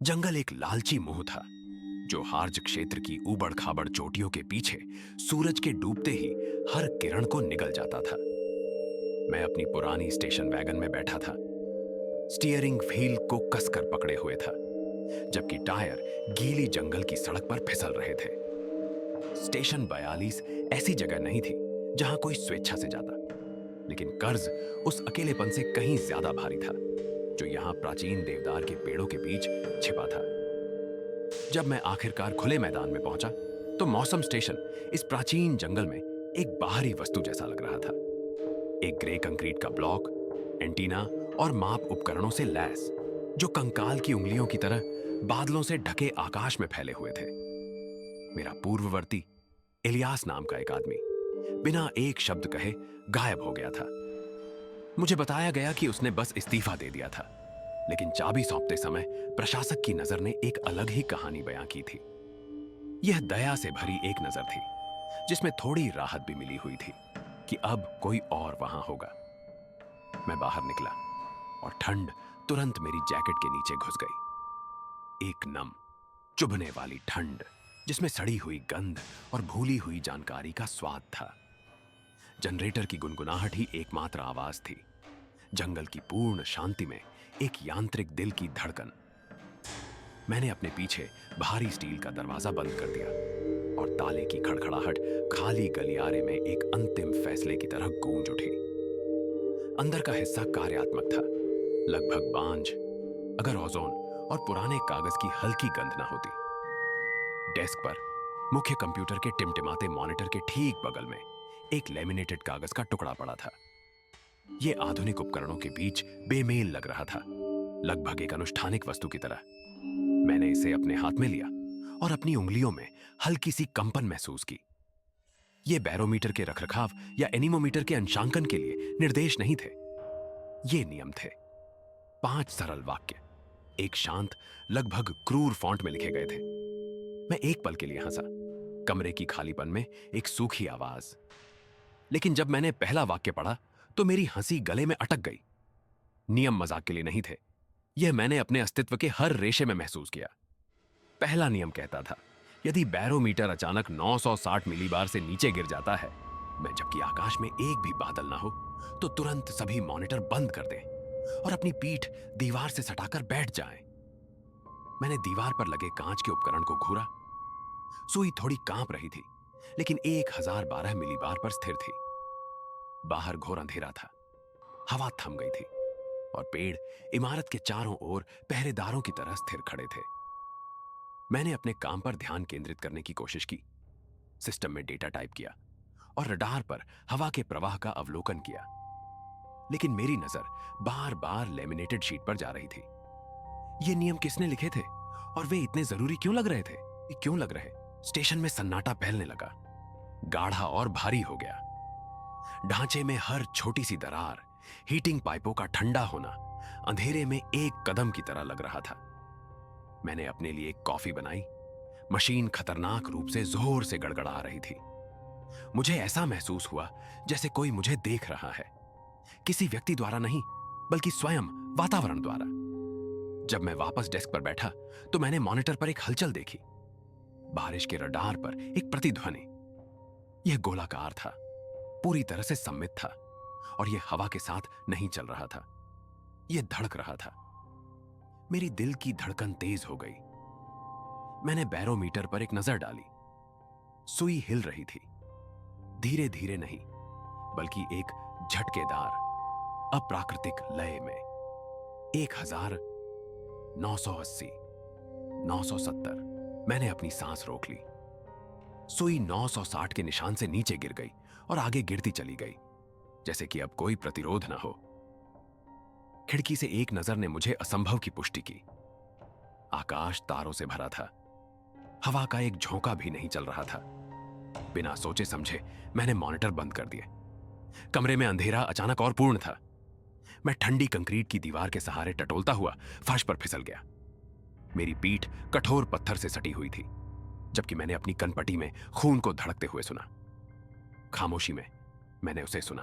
जंगल एक लालची मोह था जो हार्ज क्षेत्र की ऊबड़ खाबड़ चोटियों के पीछे सूरज के डूबते ही हर किरण को निगल जाता था। मैं अपनी पुरानी स्टेशन वैगन में बैठा था, स्टीयरिंग व्हील को कसकर पकड़े हुए था, जबकि टायर गीली जंगल की सड़क पर फिसल रहे थे। स्टेशन 42 ऐसी जगह नहीं थी जहां कोई स्वेच्छा से जाता, लेकिन कर्ज उस अकेलेपन से कहीं ज्यादा भारी था जो यहां प्राचीन देवदार के पेड़ों के बीच छिपा था। जब मैं आखिरकार खुले मैदान में पहुंचा तो मौसम स्टेशन इस प्राचीन जंगल में एक बाहरी वस्तु जैसा लग रहा था। एक ग्रे कंक्रीट का ब्लॉक, एंटीना और माप उपकरणों से लैस, जो कंकाल की उंगलियों की तरह बादलों से ढके आकाश में फैले हुए थे। मेरा पूर्ववर्ती इलियास नाम का एक आदमी बिना एक शब्द कहे गायब हो गया था। मुझे बताया गया कि उसने बस इस्तीफा दे दिया था, लेकिन चाबी सौंपते समय प्रशासक की नजर ने एक अलग ही कहानी बयां की थी। यह दया से भरी एक नजर थी जिसमें थोड़ी राहत भी मिली हुई थी कि अब कोई और वहां होगा। मैं बाहर निकला और ठंड तुरंत मेरी जैकेट के नीचे घुस गई। एक नम, चुभने वाली ठंड जिसमें सड़ी हुई गंध और भूली हुई जानकारी का स्वाद था। जनरेटर की गुनगुनाहट ही एकमात्र आवाज थी। जंगल की पूर्ण शांति में एक यांत्रिक दिल की धड़कन। मैंने अपने पीछे भारी स्टील का दरवाजा बंद कर दिया और ताले की खड़खड़ाहट खाली गलियारे में एक अंतिम फैसले की तरह गूंज उठी। अंदर का हिस्सा कार्यात्मक था, लगभग बांझ, अगर ओजोन और पुराने कागज की हल्की गंध ना होती। डेस्क पर मुख्य कंप्यूटर के टिमटिमाते मॉनिटर के ठीक बगल में एक लेमिनेटेड कागज का टुकड़ा पड़ा था। यह आधुनिक उपकरणों के बीच बेमेल लग रहा था, लगभग एक अनुष्ठानिक वस्तु की तरह। मैंने इसे अपने हाथ में लिया और अपनी उंगलियों में हल्की सी कंपन महसूस की। ये बैरोमीटर के रखरखाव या एनीमोमीटर के अंशांकन के लिए निर्देश नहीं थे, ये नियम थे। 5 सरल वाक्य, एक शांत, लगभग क्रूर फॉन्ट में लिखे गए थे। मैं एक पल के लिए हंसा, कमरे की खालीपन में एक सूखी आवाज। लेकिन जब मैंने पहला वाक्य पढ़ा तो मेरी हंसी गले में अटक गई। नियम मजाक के लिए नहीं थे, यह मैंने अपने अस्तित्व के हर रेशे में महसूस किया। पहला नियम कहता था, यदि बैरोमीटर अचानक 960 मिलीबार से नीचे गिर जाता है, मैं जबकि आकाश में एक भी बादल ना हो, तो तुरंत सभी मॉनिटर बंद कर दें और अपनी पीठ दीवार से सटाकर बैठ जाएं। मैंने दीवार पर लगे कांच के उपकरण को घूरा। सुई थोड़ी कांप रही थी, लेकिन 1012 मिलीबार पर स्थिर थी। बाहर घोर अंधेरा था, हवा थम गई थी और पेड़ इमारत के चारों ओर पहरेदारों की तरह स्थिर खड़े थे। मैंने अपने काम पर ध्यान केंद्रित करने की कोशिश की, सिस्टम में डेटा टाइप किया और रडार पर हवा के प्रवाह का अवलोकन किया। लेकिन मेरी नजर बार बार लेमिनेटेड शीट पर जा रही थी। ये नियम किसने लिखे थे और वे इतने जरूरी क्यों लग रहे थे? क्यों लग रहे? स्टेशन में सन्नाटा फैलने लगा, गाढ़ा और भारी हो गया। ढांचे में हर छोटी सी दरार, हीटिंग पाइपों का ठंडा होना अंधेरे में एक कदम की तरह लग रहा था। मैंने अपने लिए एक कॉफी बनाई। मशीन खतरनाक रूप से जोर से गड़गड़ा रही थी। मुझे ऐसा महसूस हुआ जैसे कोई मुझे देख रहा है, किसी व्यक्ति द्वारा नहीं, बल्कि स्वयं वातावरण द्वारा। जब मैं वापस डेस्क पर बैठा तो मैंने मॉनिटर पर एक हलचल देखी। बारिश के रडार पर एक प्रतिध्वनि। यह गोलाकार था, पूरी तरह से सममित था और यह हवा के साथ नहीं चल रहा था, यह धड़क रहा था। मेरी दिल की धड़कन तेज हो गई। मैंने बैरोमीटर पर एक नजर डाली। सुई हिल रही थी, धीरे धीरे नहीं, बल्कि एक झटकेदार, अप्राकृतिक लय में। 1980, 970। मैंने अपनी सांस रोक ली। सुई 960 के निशान से नीचे गिर गई और आगे गिरती चली गई, जैसे कि अब कोई प्रतिरोध ना हो। खिड़की से एक नजर ने मुझे असंभव की पुष्टि की। आकाश तारों से भरा था, हवा का एक झोंका भी नहीं चल रहा था। बिना सोचे समझे मैंने मॉनिटर बंद कर दिए। कमरे में अंधेरा अचानक और पूर्ण था। मैं ठंडी कंक्रीट की दीवार के सहारे टटोलता हुआ फर्श पर फिसल गया। मेरी पीठ कठोर पत्थर से सटी हुई थी, जबकि मैंने अपनी कनपटी में खून को धड़कते हुए सुना। खामोशी में मैंने उसे सुना,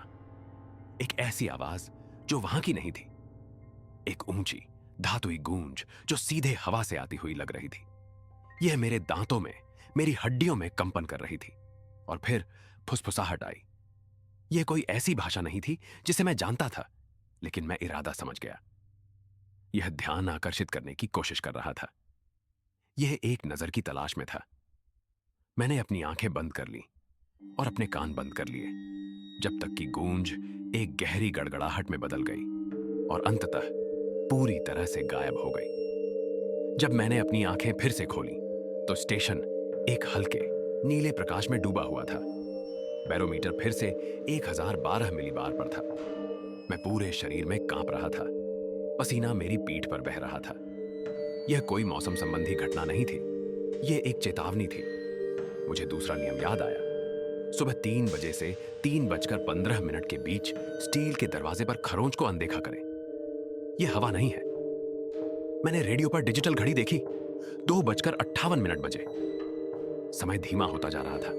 एक ऐसी आवाज जो वहां की नहीं थी, एक ऊंची, धातुई गूंज जो सीधे हवा से आती हुई लग रही थी। यह मेरे दांतों में, मेरी हड्डियों में कंपन कर रही थी। और फिर फुसफुसाहट आई। यह कोई ऐसी भाषा नहीं थी जिसे मैं जानता था, लेकिन मैं इरादा समझ गया। यह ध्यान आकर्षित करने की कोशिश कर रहा था। यह एक नजर की तलाश में था। मैंने अपनी आंखें बंद कर ली और अपने कान बंद कर लिए, जब तक कि गूंज एक गहरी गड़गड़ाहट में बदल गई और अंततः पूरी तरह से गायब हो गई। जब मैंने अपनी आंखें फिर से खोली तो स्टेशन एक हल्के नीले प्रकाश में डूबा हुआ था। बैरोमीटर फिर से 1012 मिलीबार पर था। मैं पूरे शरीर में कांप रहा था। पसीना मेरी पीठ पर बह रहा था। यह कोई मौसम संबंधी घटना नहीं थी, यह एक चेतावनी थी। मुझे दूसरा नियम याद आया। सुबह 3 बजे से 3:15 के बीच स्टील के दरवाजे पर खरोंच को अनदेखा करें। यह हवा नहीं है। मैंने रेडियो पर डिजिटल घड़ी देखी। 2:58 बजे। समय धीमा होता जा रहा था।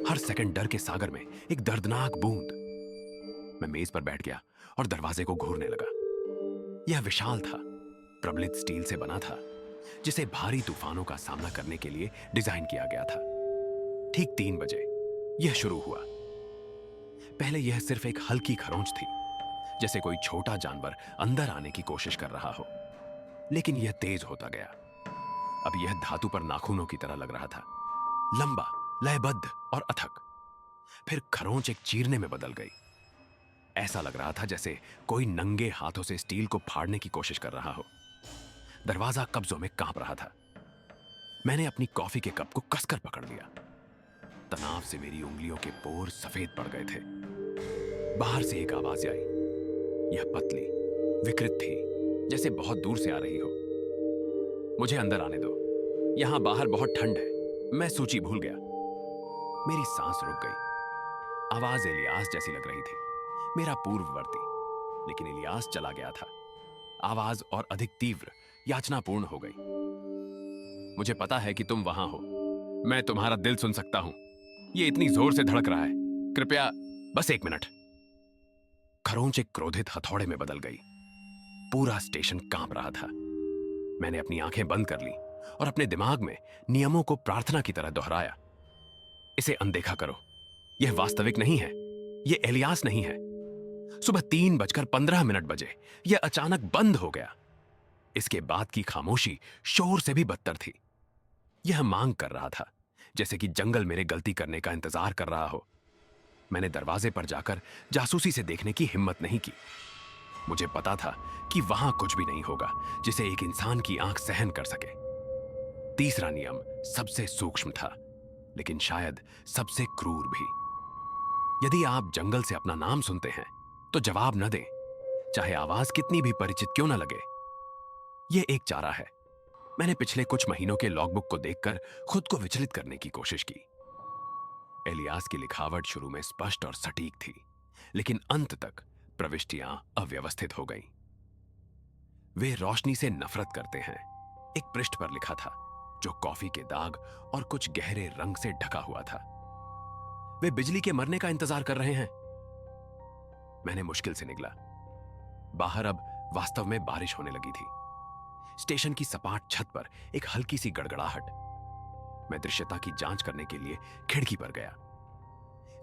हर सेकंड डर के सागर में एक दर्दनाक बूंद। मैं मेज पर बैठ गया और दरवाजे को घूरने लगा। यह विशाल था, प्रबलित स्टील से बना था, जिसे भारी तूफानों का सामना करने के लिए डिजाइन किया गया था। ठीक 3 बजे यह शुरू हुआ। पहले यह सिर्फ एक हल्की खरोंच थी, जैसे कोई छोटा जानवर अंदर आने की कोशिश कर रहा हो। लेकिन यह तेज होता गया। अब यह धातु पर नाखूनों की तरह लग रहा था, लंबा, लयबद्ध और अथक। फिर खरोंच एक चीरने में बदल गई। ऐसा लग रहा था जैसे कोई नंगे हाथों से स्टील को फाड़ने की कोशिश कर रहा हो। दरवाजा कब्जों में कांप रहा था। मैंने अपनी कॉफी के कप को कसकर पकड़ लिया। तनाव से मेरी उंगलियों के पोर सफेद पड़ गए थे। बाहर से एक आवाज आई। यह पतली, विकृत थी, जैसे बहुत दूर से आ रही हो। मुझे अंदर आने दो, यहां बाहर बहुत ठंड है। मैं सूची भूल गया। मेरी सांस रुक गई। आवाज इलियास जैसी लग रही थी, मेरा पूर्ववर्ती। लेकिन इलियास चला गया था। आवाज और अधिक तीव्र, याचनापूर्ण हो गई। मुझे पता है कि तुम वहां हो। मैं तुम्हारा दिल सुन सकता हूं। यह इतनी जोर से धड़क रहा है। कृपया बस 1 मिनट। खरोंच एक क्रोधित हथौड़े में बदल गई। पूरा स्टेशन कांप रहा था। मैंने अपनी आंखें बंद कर ली और अपने दिमाग में नियमों को प्रार्थना की तरह दोहराया। इसे अनदेखा करो। यह वास्तविक नहीं है। यह इलियास नहीं है। सुबह 3:15 बजे यह अचानक बंद हो गया। इसके बाद की खामोशी शोर से भी बदतर थी। यह मांग कर रहा था, जैसे कि जंगल मेरे गलती करने का इंतजार कर रहा हो। मैंने दरवाजे पर जाकर जासूसी से देखने की हिम्मत नहीं की। मुझे पता था कि वहां कुछ भी नहीं होगा जिसे एक इंसान की आंख सहन कर सके। तीसरा नियम सबसे सूक्ष्म था, लेकिन शायद सबसे क्रूर भी। यदि आप जंगल से अपना नाम सुनते हैं तो जवाब न दें, चाहे आवाज कितनी भी परिचित क्यों न लगे। यह एक चारा है। मैंने पिछले कुछ महीनों के लॉगबुक को देखकर खुद को विचलित करने की कोशिश की। इलियास की लिखावट शुरू में स्पष्ट और सटीक थी, लेकिन अंत तक प्रविष्टियां अव्यवस्थित हो गईं। वे रोशनी से नफरत करते हैं, एक पृष्ठ पर लिखा था, जो कॉफी के दाग और कुछ गहरे रंग से ढका हुआ था। वे बिजली के मरने का इंतजार कर रहे हैं। मैंने मुश्किल से निकला। बाहर अब वास्तव में बारिश होने लगी थी। स्टेशन की सपाट छत पर एक हल्की सी गड़गड़ाहट। मैं दृश्यता की जांच करने के लिए खिड़की पर गया।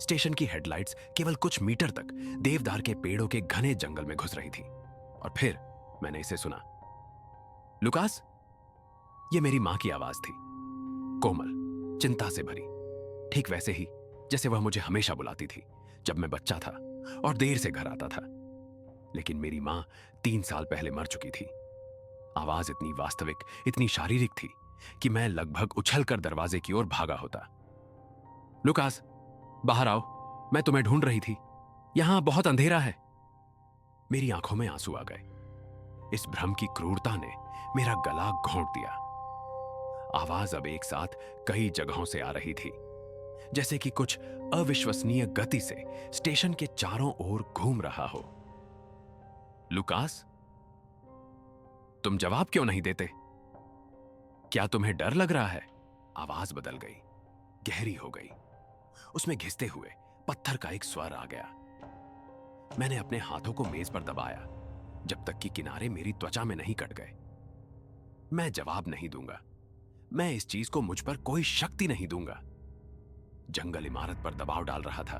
स्टेशन की हेडलाइट्स केवल कुछ मीटर तक देवदार के पेड़ों के घने जंगल में घुस रही थी। और फिर मैंने इसे सुना। लुकास। यह मेरी मां की आवाज थी, कोमल, चिंता से भरी, ठीक वैसे ही जैसे वह मुझे हमेशा बुलाती थी जब मैं बच्चा था और देर से घर आता था। लेकिन मेरी मां 3 साल पहले मर चुकी थी। आवाज इतनी वास्तविक, इतनी शारीरिक थी कि मैं लगभग उछलकर दरवाजे की ओर भागा होता। लुकास, बाहर आओ, मैं तुम्हें ढूंढ रही थी। यहां बहुत अंधेरा है। मेरी आंखों में आंसू आ गए। इस भ्रम की क्रूरता ने मेरा गला घोंट दिया। आवाज अब एक साथ कई जगहों से आ रही थी, जैसे कि कुछ अविश्वसनीय गति से स्टेशन के चारों ओर घूम रहा हो। लुकास, तुम जवाब क्यों नहीं देते? क्या तुम्हें डर लग रहा है? आवाज बदल गई, गहरी हो गई। उसमें घिसते हुए पत्थर का एक स्वर आ गया। मैंने अपने हाथों को मेज पर दबाया जब तक कि किनारे मेरी त्वचा में नहीं कट गए। मैं जवाब नहीं दूंगा। मैं इस चीज को मुझ पर कोई शक्ति नहीं दूंगा। जंगल इमारत पर दबाव डाल रहा था।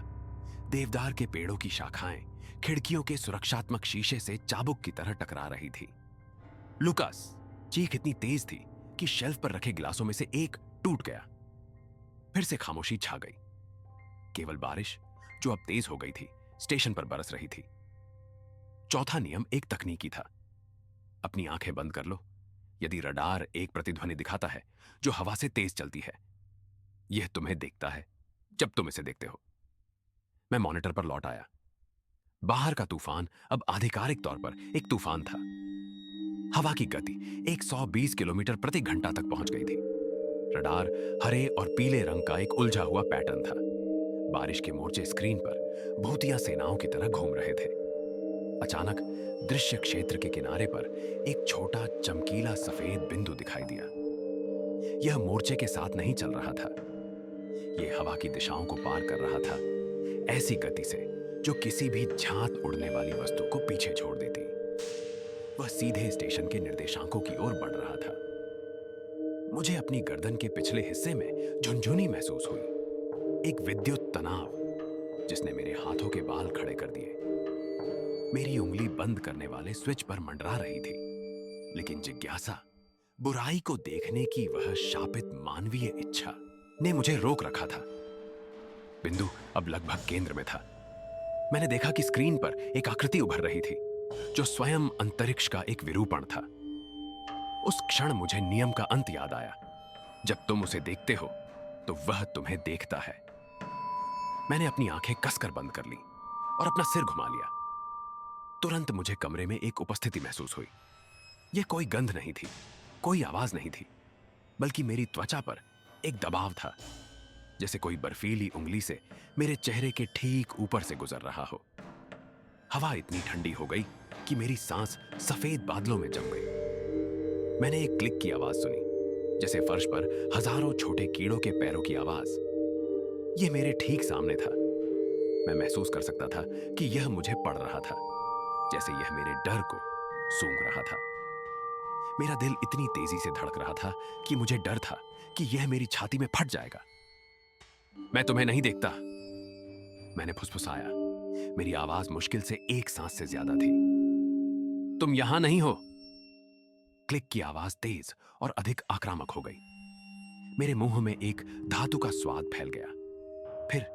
देवदार के पेड़ों की शाखाएं खिड़कियों के सुरक्षात्मक शीशे से चाबुक की तरह टकरा रही थी। लुकास! चीख इतनी तेज थी कि शेल्फ पर रखे गिलासों में से एक टूट गया। फिर से खामोशी छा गई। केवल बारिश, जो अब तेज हो गई थी, स्टेशन पर बरस रही थी। चौथा नियम एक तकनीकी था। अपनी आंखें बंद कर लो। यदि रडार एक प्रतिध्वनि दिखाता है जो हवा से तेज चलती है, यह तुम्हें देखता है जब तुम इसे देखते हो। मैं मॉनिटर पर लौट आया। बाहर का तूफान अब आधिकारिक तौर पर एक तूफान था। हवा की गति 120 किलोमीटर प्रति घंटा तक पहुंच गई थी। रडार हरे और पीले रंग का एक उलझा हुआ पैटर्न था। बारिश के मोर्चे स्क्रीन पर भूतिया सेनाओं की तरह घूम रहे थे। अचानक दृश्य क्षेत्र के किनारे पर एक छोटा चमकीला सफेद बिंदु दिखाई दिया। यह मोर्चे के साथ नहीं चल रहा था। यह हवा की दिशाओं को पार कर रहा था, ऐसी गति से जो किसी भी झांत उड़ने वाली वस्तु को पीछे छोड़ देती। वह सीधे स्टेशन के निर्देशांकों की ओर बढ़ रहा था। मुझे अपनी गर्दन के पिछले हिस्से में झुनझुनी महसूस हुई, एक विद्युत तनाव जिसने मेरे हाथों के बाल खड़े कर दिए। मेरी उंगली बंद करने वाले स्विच पर मंडरा रही थी, लेकिन जिज्ञासा, बुराई को देखने की वह शापित मानवीय इच्छा ने मुझे रोक रखा था। बिंदु अब लगभग केंद्र में था। मैंने देखा कि स्क्रीन पर एक आकृति उभर रही थी जो स्वयं अंतरिक्ष का एक विरूपण था। उस क्षण मुझे नियम का अंत याद आया। जब तुम उसे देखते हो तो वह तुम्हें देखता है। मैंने अपनी आंखें कसकर बंद कर ली और अपना सिर घुमा लिया। तुरंत मुझे कमरे में एक उपस्थिति महसूस हुई। यह कोई गंध नहीं थी, कोई आवाज नहीं थी, बल्कि मेरी त्वचा पर एक दबाव था, जैसे कोई बर्फीली उंगली से मेरे चेहरे के ठीक ऊपर से गुजर रहा हो। हवा इतनी ठंडी हो गई कि मेरी सांस सफेद बादलों में जम गई। मैंने एक क्लिक की आवाज सुनी, जैसे फर्श पर हजारों छोटे कीड़ों के पैरों की आवाज। यह मेरे ठीक सामने था। मैं महसूस कर सकता था कि यह मुझे पढ़ रहा था, जैसे यह मेरे डर को सूंघ रहा था। मेरा दिल इतनी तेजी से धड़क रहा था कि मुझे डर था कि यह मेरी छाती में फट जाएगा। मैं तुम्हें नहीं देखता, मैंने फुसफुसाया। मेरी आवाज मुश्किल से एक सांस से ज्यादा थी। तुम यहां नहीं हो। क्लिक की आवाज तेज और अधिक आक्रामक हो गई। मेरे मुंह में एक धातु का स्वाद फैल गया। फिर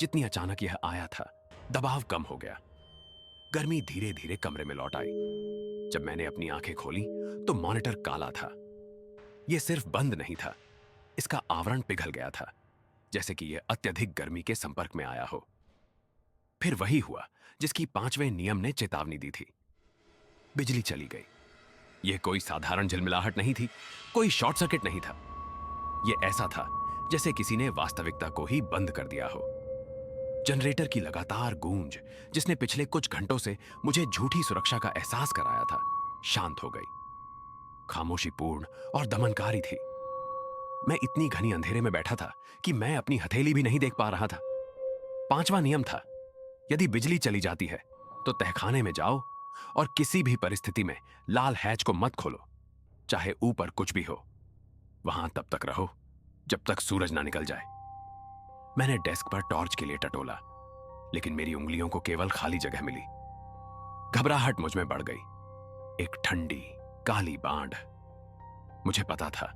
जितनी अचानक यह आया था, दबाव कम हो गया। गर्मी धीरे धीरे कमरे में लौट आई। जब मैंने अपनी आंखें खोली तो मॉनिटर काला था। यह सिर्फ बंद नहीं था, इसका आवरण पिघल गया था, जैसे कि यह अत्यधिक गर्मी के संपर्क में आया हो। फिर वही हुआ जिसकी 5वें नियम ने चेतावनी दी थी। बिजली चली गई। यह कोई साधारण झिलमिलाहट नहीं थी, कोई शॉर्ट सर्किट नहीं था। यह ऐसा था जैसे किसी ने वास्तविकता को ही बंद कर दिया हो। जनरेटर की लगातार गूंज, जिसने पिछले कुछ घंटों से मुझे झूठी सुरक्षा का एहसास कराया था, शांत हो गई। खामोशी पूर्ण और दमनकारी थी। मैं इतनी घनी अंधेरे में बैठा था कि मैं अपनी हथेली भी नहीं देख पा रहा था। 5वां नियम था, यदि बिजली चली जाती है तो तहखाने में जाओ और किसी भी परिस्थिति में लाल हैच को मत खोलो, चाहे ऊपर कुछ भी हो। वहां तब तक रहो जब तक सूरज ना निकल जाए। मैंने डेस्क पर टॉर्च के लिए टटोला, लेकिन मेरी उंगलियों को केवल खाली जगह मिली। घबराहट मुझ में बढ़ गई। एक ठंडी काली बांड। मुझे पता था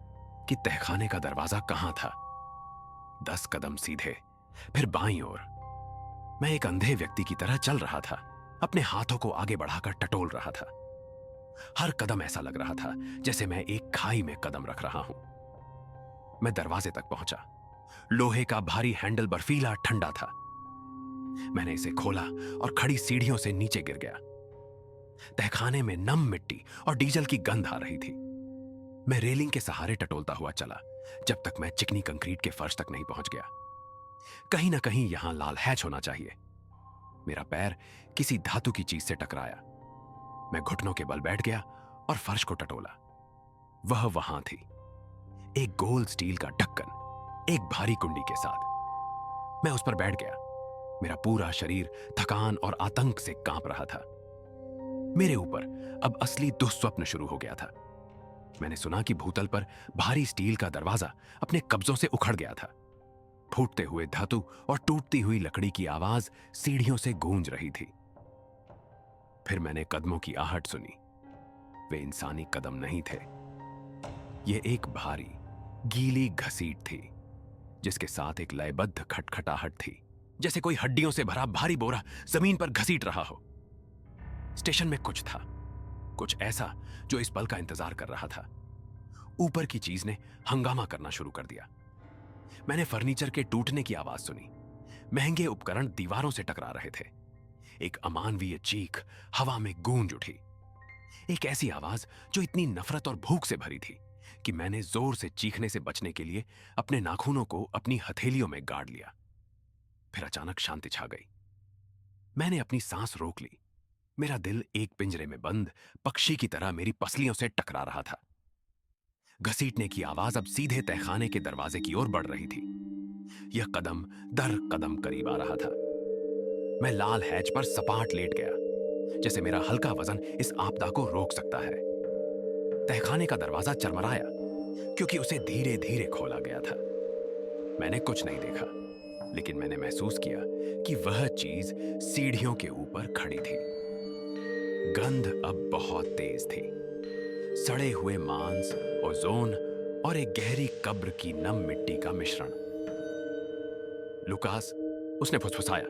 कि तहखाने का दरवाजा कहां था। 10 कदम सीधे, फिर बाईं ओर। मैं एक अंधे व्यक्ति की तरह चल रहा था, अपने हाथों को आगे बढ़ाकर टटोल रहा था। हर कदम ऐसा लग रहा था जैसे मैं एक खाई में कदम रख रहा हूं। मैं दरवाजे तक पहुंचा। लोहे का भारी हैंडल बर्फीला ठंडा था। मैंने इसे खोला और खड़ी सीढ़ियों से नीचे गिर गया। तहखाने में नम मिट्टी और डीजल की गंध आ रही थी। मैं रेलिंग के सहारे टटोलता हुआ चला जब तक मैं चिकनी कंक्रीट के फर्श तक नहीं पहुंच गया। कहीं ना कहीं यहां लाल हैच होना चाहिए। मेरा पैर किसी धातु की चीज से टकराया। मैं घुटनों के बल बैठ गया और फर्श को टटोला। वह वहां थी, एक गोल स्टील का ढक्कन, एक भारी कुंडी के साथ। मैं उस पर बैठ गया। मेरा पूरा शरीर थकान और आतंक से कांप रहा था। मेरे ऊपर अब असली दुस्वप्न शुरू हो गया था। मैंने सुना कि भूतल पर भारी स्टील का दरवाजा अपने कब्जों से उखड़ गया था। फूटते हुए धातु और टूटती हुई लकड़ी की आवाज सीढ़ियों से गूंज रही थी। फिर मैंने कदमों की आहट सुनी। वे इंसानी कदम नहीं थे। ये एक भारी गीली घसीट थी, जिसके साथ एक लयबद्ध खटखटाहट थी, जैसे कोई हड्डियों से भरा भारी बोरा जमीन पर घसीट रहा हो। स्टेशन में कुछ था, कुछ ऐसा जो इस पल का इंतजार कर रहा था। ऊपर की चीज ने हंगामा करना शुरू कर दिया। मैंने फर्नीचर के टूटने की आवाज सुनी। महंगे उपकरण दीवारों से टकरा रहे थे। एक अमानवीय चीख हवा में गूंज उठी। एक ऐसी आवाज जो इतनी नफरत और भूख से भरी थी कि मैंने जोर से चीखने से बचने के लिए अपने नाखूनों को अपनी हथेलियों में गाड़ लिया। फिर अचानक शांति छा गई। मैंने अपनी सांस रोक ली। मेरा दिल एक पिंजरे में बंद पक्षी की तरह मेरी पसलियों से टकरा रहा था। घसीटने की आवाज अब सीधे तहखाने के दरवाजे की ओर बढ़ रही थी। यह कदम दर कदम करीब आ रहा था। मैं लाल हैच पर सपाट लेट गया, जैसे मेरा हल्का वजन इस आपदा को रोक सकता है। तहखाने का दरवाजा चरमराया, क्योंकि उसे धीरे धीरे खोला गया था। मैंने कुछ नहीं देखा, लेकिन मैंने महसूस किया कि वह चीज सीढ़ियों के ऊपर खड़ी थी। गंध अब बहुत तेज थी। सड़े हुए मांस, ओजोन और एक गहरी कब्र की नम मिट्टी का मिश्रण। लुकास, उसने फुसफुसाया।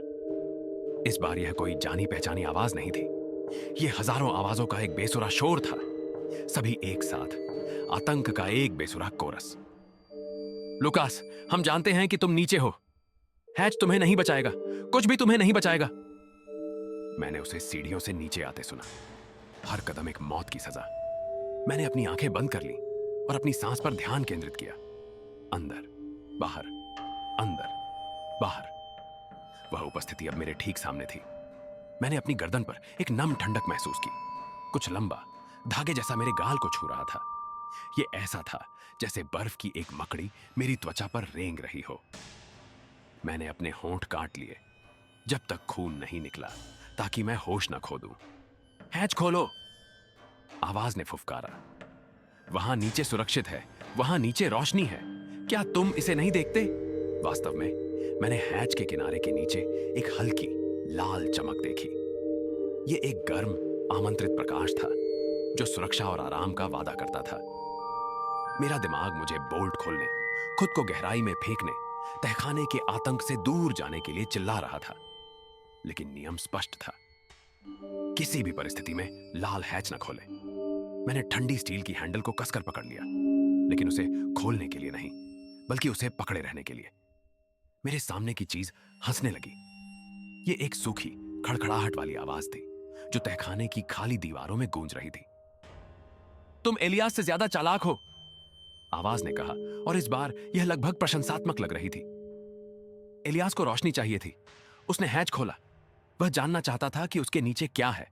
इस बार यह कोई जानी पहचानी आवाज नहीं थी। यह हजारों आवाजों का एक बेसुरा शोर था, सभी एक साथ, आतंक का एक बेसुरा कोरस। लुकास, हम जानते हैं कि तुम नीचे हो। हैच तुम्हें नहीं बचाएगा, कुछ भी तुम्हें नहीं बचाएगा। मैंने उसे सीढ़ियों से नीचे आते सुना। हर कदम एक मौत की सजा। मैंने अपनी आंखें बंद कर ली और अपनी सांस पर ध्यान केंद्रित किया। अंदर, बाहर, अंदर, बाहर। वह उपस्थिति अब मेरे ठीक सामने थी। मैंने अपनी गर्दन पर एक नम ठंडक महसूस की। कुछ लंबा, धागे जैसा मेरे गाल को छू रहा था। यह ऐसा था जैसे बर्फ की एक मकड़ी मेरी त्वचा पर रेंग रही हो। मैंने अपने होंठ काट लिए जब तक खून नहीं निकला, ताकि मैं होश न खो दूं। हैच खोलो, आवाज ने फुफकारा। वहां नीचे सुरक्षित है, वहां नीचे रोशनी है। क्या तुम इसे नहीं देखते? वास्तव में मैंने हैच के किनारे के नीचे एक हल्की लाल चमक देखी। यह एक गर्म, आमंत्रित प्रकाश था जो सुरक्षा और आराम का वादा करता था। मेरा दिमाग मुझे बोल्ट खोलने, खुद को गहराई में फेंकने, तहखाने के आतंक से दूर जाने के लिए चिल्ला रहा था। लेकिन नियम स्पष्ट था, किसी भी परिस्थिति में लाल हैच न खोले। मैंने ठंडी स्टील की हैंडल को कसकर पकड़ लिया, लेकिन उसे खोलने के लिए नहीं, बल्कि उसे पकड़े रहने के लिए। मेरे सामने की चीज हंसने लगी। यह एक सूखी, खड़खड़ाहट वाली आवाज थी जो तहखाने की खाली दीवारों में गूंज रही थी। तुम एलियास से ज्यादा चालाक हो, आवाज ने कहा, और इस बार यह लगभग प्रशंसात्मक लग रही थी। एलियास को रोशनी चाहिए थी। उसने हैच खोला। वह जानना चाहता था कि उसके नीचे क्या है।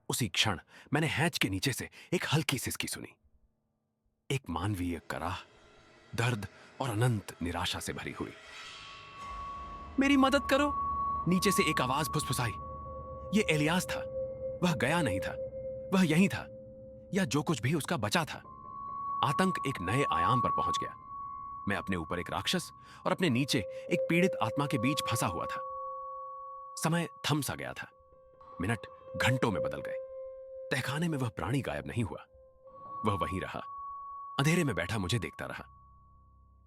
उसी क्षण मैंने हैच के नीचे से एक हल्की सिसकी सुनी। एक मानवीय कराह, दर्द और अनंत निराशा से भरी हुई। मेरी मदद करो, नीचे से एक आवाज फुसफुसाई। यह एलियास था। वह गया नहीं था, वह यहीं था, या जो कुछ भी उसका बचा था। आतंक एक नए आयाम पर पहुंच गया। मैं अपने ऊपर एक राक्षस और अपने नीचे एक पीड़ित आत्मा के बीच फंसा हुआ था। समय थम सा गया था। मिनट घंटों में बदल गए। तहखाने में वह प्राणी गायब नहीं हुआ। वह वहीं रहा, अंधेरे में बैठा मुझे देखता रहा।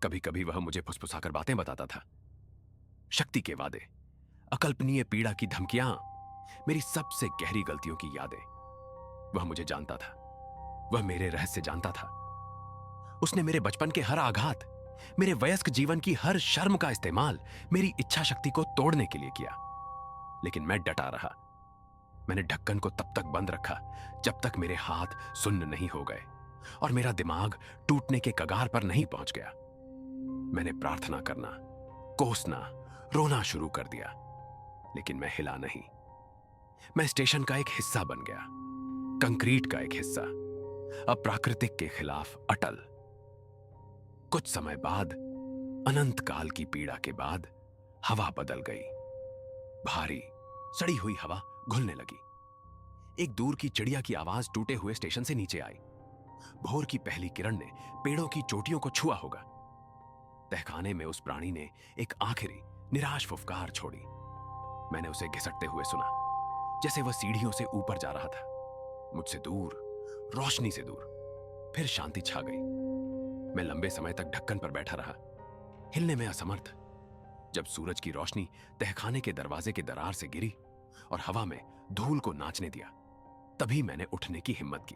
कभी कभी वह मुझे फुसफुसाकर बातें बताता था। शक्ति के वादे, अकल्पनीय पीड़ा की धमकियां, मेरी सबसे गहरी गलतियों की यादें। वह मुझे जानता था, वह मेरे रहस्य जानता था। उसने मेरे बचपन के हर आघात, मेरे वयस्क जीवन की हर शर्म का इस्तेमाल मेरी इच्छा शक्ति को तोड़ने के लिए किया। लेकिन मैं डटा रहा। मैंने ढक्कन को तब तक बंद रखा जब तक मेरे हाथ सुन्न नहीं हो गए और मेरा दिमाग टूटने के कगार पर नहीं पहुंच गया। मैंने प्रार्थना करना, कोसना, रोना शुरू कर दिया, लेकिन मैं हिला नहीं। मैं स्टेशन का एक हिस्सा बन गया, कंक्रीट का एक हिस्सा, अप्राकृतिक के खिलाफ अटल। कुछ समय बाद, अनंत काल की पीड़ा के बाद, हवा बदल गई। भारी, सड़ी हुई हवा घुलने लगी। एक दूर की चिड़िया की आवाज टूटे हुए स्टेशन से नीचे आई। भोर की पहली किरण ने पेड़ों की चोटियों को छुआ होगा। तहखाने में उस प्राणी ने एक आखिरी निराश फुफकार छोड़ी। मैंने उसे घिसटते हुए सुना, जैसे वह सीढ़ियों से ऊपर जा रहा था, मुझसे दूर, रोशनी से दूर। फिर शांति छा गई। मैं लंबे समय तक ढक्कन पर बैठा रहा, हिलने में असमर्थ। जब सूरज की रोशनी तहखाने के दरवाजे के दरार से गिरी और हवा में धूल को नाचने दिया, तभी मैंने उठने की हिम्मत की।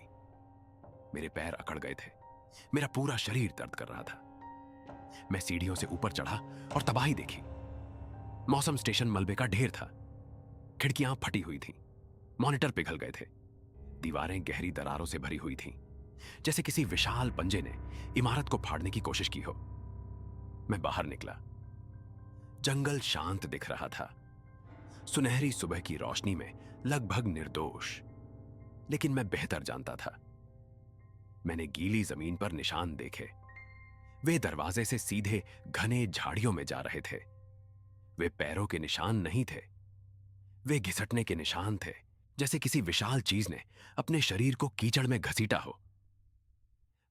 मेरे पैर अकड़ गए थे, मेरा पूरा शरीर दर्द कर रहा था। मैं सीढ़ियों से ऊपर चढ़ा और तबाही देखी। मौसम स्टेशन मलबे का ढेर था। खिड़कियां फटी हुई थीं, मॉनिटर पिघल गए थे, दीवारें गहरी दरारों से भरी हुई थीं, जैसे किसी विशाल पंजे ने इमारत को फाड़ने की कोशिश की हो। मैं बाहर निकला। जंगल शांत दिख रहा था, सुनहरी सुबह की रोशनी में लगभग निर्दोष। लेकिन मैं बेहतर जानता था। मैंने गीली जमीन पर निशान देखे। वे दरवाजे से सीधे घने झाड़ियों में जा रहे थे। वे पैरों के निशान नहीं थे, वे घिसटने के निशान थे, जैसे किसी विशाल चीज ने अपने शरीर को कीचड़ में घसीटा हो।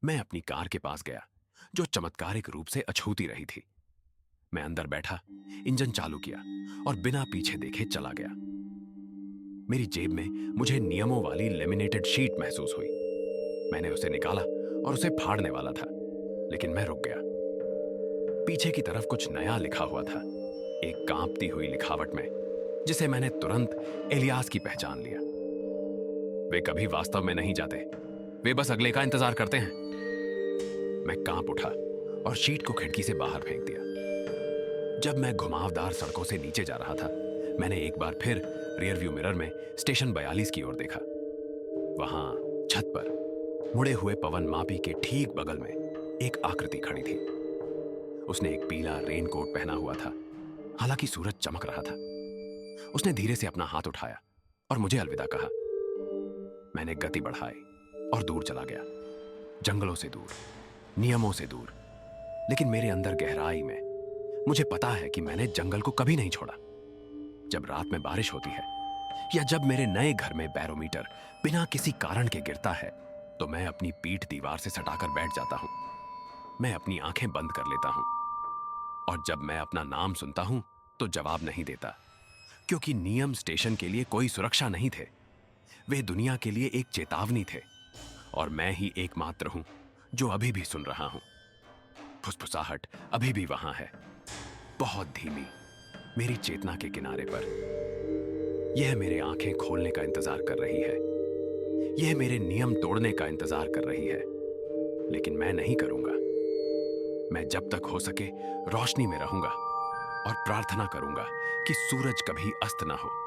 मैं अपनी कार के पास गया, जो चमत्कारिक रूप से अछूती रही थी। मैं अंदर बैठा, इंजन चालू किया और बिना पीछे देखे चला गया। मेरी जेब में मुझे नियमों वाली लेमिनेटेड शीट महसूस हुई। मैंने उसे निकाला और उसे फाड़ने वाला था, लेकिन मैं रुक गया। पीछे की तरफ कुछ नया लिखा हुआ था, एक कांपती हुई लिखावट में, जिसे मैंने तुरंत एलियास की पहचान लिया। वे कभी वास्तव में नहीं जाते, वे बस अगले का इंतजार करते हैं। मैं कांप उठा और शीट को खिड़की से बाहर फेंक दिया। जब मैं घुमावदार सड़कों से नीचे जा रहा था, मैंने एक बार फिर रियर व्यू मिरर में स्टेशन 42 की ओर देखा। वहां छत पर मुड़े हुए पवन मापी के ठीक बगल में एक आकृति खड़ी थी। उसने एक पीला रेनकोट पहना हुआ था, हालांकि सूरज चमक रहा था। उसने धीरे से अपना हाथ उठाया और मुझे अलविदा कहा। मैंने गति बढ़ाई और दूर चला गया, जंगलों से दूर, नियमों से दूर। लेकिन मेरे अंदर गहराई में मुझे पता है कि मैंने जंगल को कभी नहीं छोड़ा। जब रात में बारिश होती है या जब मेरे नए घर में बैरोमीटर बिना किसी कारण के गिरता है, तो मैं अपनी पीठ दीवार से सटाकर बैठ जाता हूं। मैं अपनी आंखें बंद कर लेता हूं और जब मैं अपना नाम सुनता हूं तो जवाब नहीं देता, क्योंकि नियम स्टेशन के लिए कोई सुरक्षा नहीं थे। वे दुनिया के लिए एक चेतावनी थे और मैं ही एकमात्र हूं जो अभी भी सुन रहा हूं। फुसफुसाहट अभी भी वहां है, बहुत धीमी, मेरी चेतना के किनारे पर। यह मेरे आंखें खोलने का इंतजार कर रही है, यह मेरे नियम तोड़ने का इंतजार कर रही है। लेकिन मैं नहीं करूंगा। मैं जब तक हो सके रोशनी में रहूंगा और प्रार्थना करूंगा कि सूरज कभी अस्त ना हो।